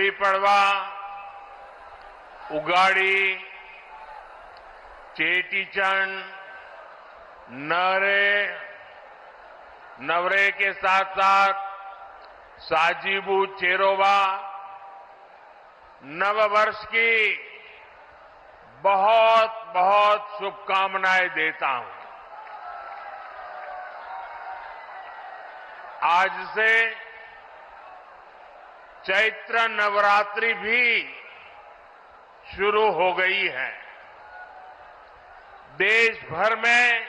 गुड़ी पड़वा, उगाड़ी, चेटीचंड, नवरे के साथ साथ साजीबू चेरोबा, नववर्ष की बहुत बहुत शुभकामनाएं देता हूं। आज से चैत्र नवरात्रि भी शुरू हो गई है। देश भर में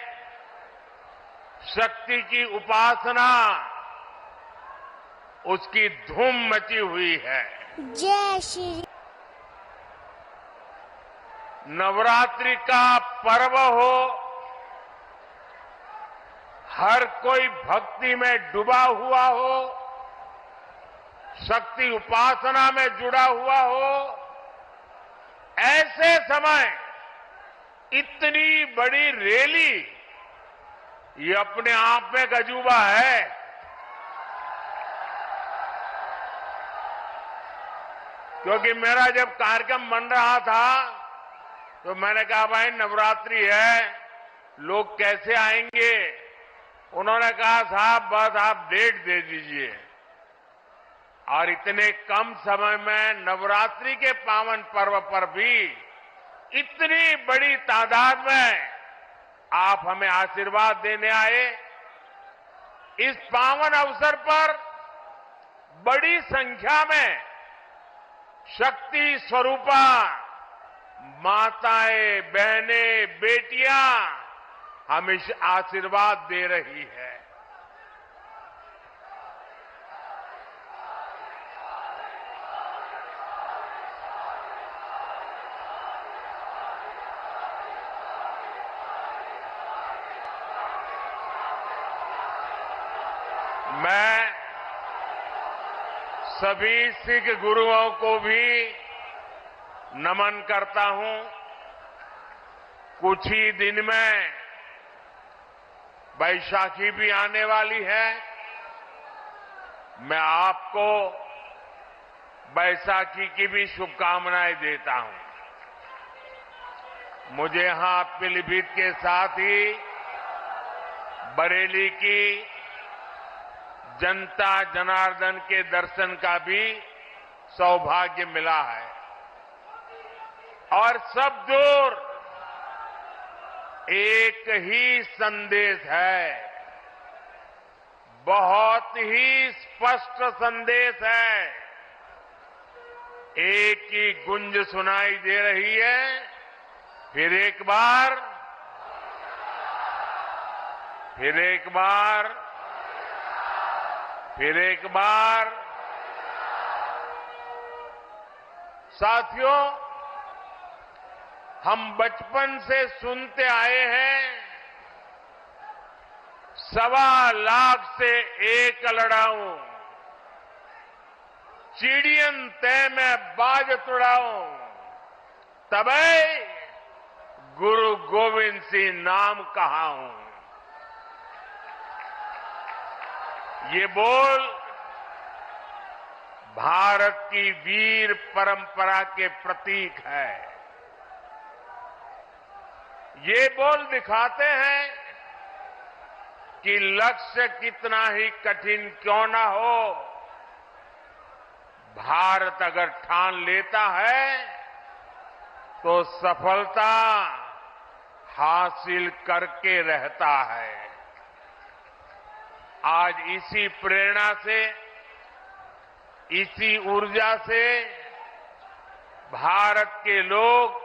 शक्ति की उपासना, उसकी धूम मची हुई है। जय श्री नवरात्रि का पर्व हो, हर कोई भक्ति में डूबा हुआ हो, शक्ति उपासना में जुड़ा हुआ हो, ऐसे समय इतनी बड़ी रैली, ये अपने आप में एक अजूबा है। क्योंकि मेरा जब कार्यक्रम बन रहा था तो मैंने कहा भाई नवरात्रि है, लोग कैसे आएंगे। उन्होंने कहा साहब बस आप डेट दे दीजिए। और इतने कम समय में नवरात्रि के पावन पर्व पर भी इतनी बड़ी तादाद में आप हमें आशीर्वाद देने आए। इस पावन अवसर पर बड़ी संख्या में शक्ति स्वरूपा माताएं, बहनें, बेटियां हमें आशीर्वाद दे रही है। मैं सभी सिख गुरुओं को भी नमन करता हूं। कुछ ही दिन में बैसाखी भी आने वाली है। मैं आपको बैसाखी की भी शुभकामनाएं देता हूं। मुझे यहां पीलीभीत के साथ ही बरेली की जनता जनार्दन के दर्शन का भी सौभाग्य मिला है। और सब दूर एक ही संदेश है, बहुत ही स्पष्ट संदेश है। एक ही गुंज सुनाई दे रही है, फिर एक बार, फिर एक बार, फिर एक बार। साथियों, हम बचपन से सुनते आए हैं, 1.25 लाख से एक लड़ाऊं, चिड़ियन तय में बाज तुड़ाऊं, तबे गुरु गोविंद सिंह नाम कहाऊं। ये बोल भारत की वीर परंपरा के प्रतीक है। ये बोल दिखाते हैं कि लक्ष्य कितना ही कठिन क्यों ना हो, भारत अगर ठान लेता है तो सफलता हासिल करके रहता है। आज इसी प्रेरणा से, इसी ऊर्जा से भारत के लोग,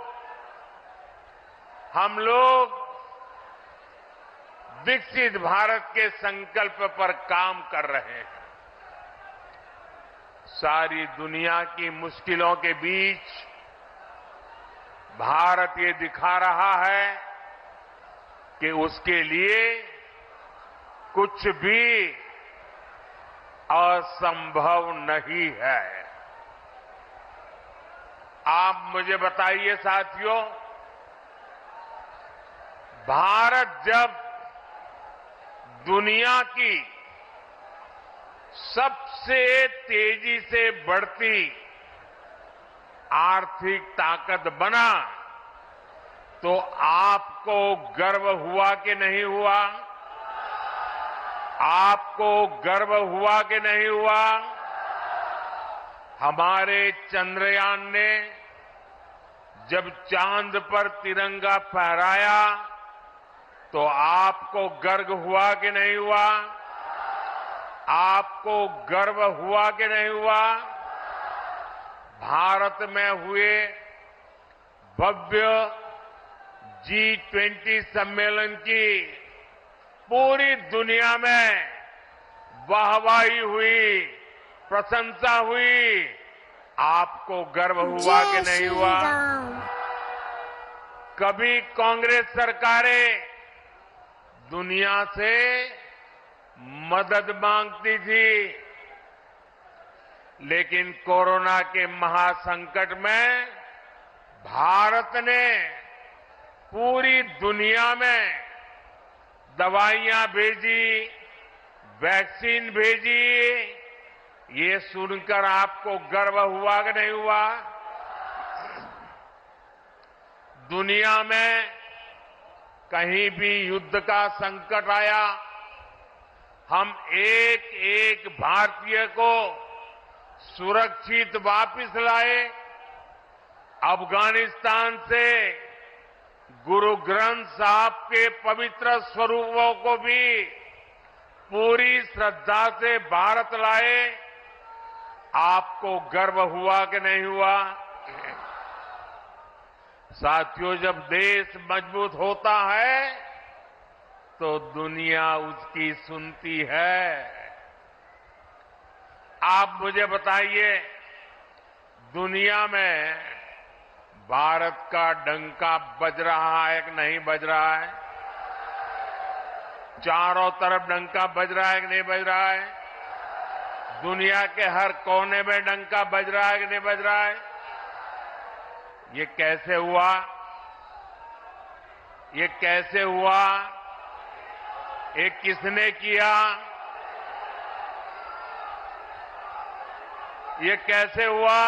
हम लोग विकसित भारत के संकल्प पर काम कर रहे हैं। सारी दुनिया की मुश्किलों के बीच भारत ये दिखा रहा है कि उसके लिए कुछ भी असंभव नहीं है। आप मुझे बताइए साथियों, भारत जब दुनिया की सबसे तेजी से बढ़ती आर्थिक ताकत बना तो आपको गर्व हुआ कि नहीं हुआ? आपको गर्व हुआ कि नहीं हुआ? हमारे चंद्रयान ने जब चांद पर तिरंगा फहराया तो आपको गर्व हुआ कि नहीं हुआ? आपको गर्व हुआ कि नहीं हुआ? भारत में हुए भव्य G20 सम्मेलन की पूरी दुनिया में वाहवाही हुई, प्रशंसा हुई। आपको गर्व हुआ कि नहीं हुआ? कभी कांग्रेस सरकारें दुनिया से मदद मांगती थी, लेकिन कोरोना के महासंकट में भारत ने पूरी दुनिया में दवाइयां भेजी, वैक्सीन भेजी। ये सुनकर आपको गर्व हुआ कि नहीं हुआ? दुनिया में कहीं भी युद्ध का संकट आया, हम एक एक भारतीय को सुरक्षित वापस लाए। अफगानिस्तान से गुरु ग्रंथ साहब के पवित्र स्वरूपों को भी पूरी श्रद्धा से भारत लाए। आपको गर्व हुआ कि नहीं हुआ? साथियों, जब देश मजबूत होता है तो दुनिया उसकी सुनती है। आप मुझे बताइए, दुनिया में भारत का डंका बज रहा है कि नहीं बज रहा है? चारों तरफ डंका बज रहा है कि नहीं बज रहा है? दुनिया के हर कोने में डंका बज रहा है कि नहीं बज रहा है? ये कैसे हुआ? ये कैसे हुआ? ये किसने किया? ये कैसे हुआ?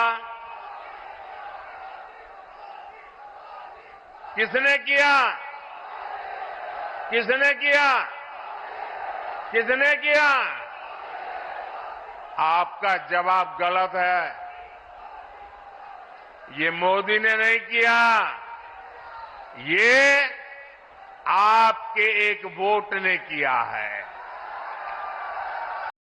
किसने किया? किसने किया? किसने किया? आपका जवाब गलत है। ये मोदी ने नहीं किया, ये आपके एक वोट ने किया है।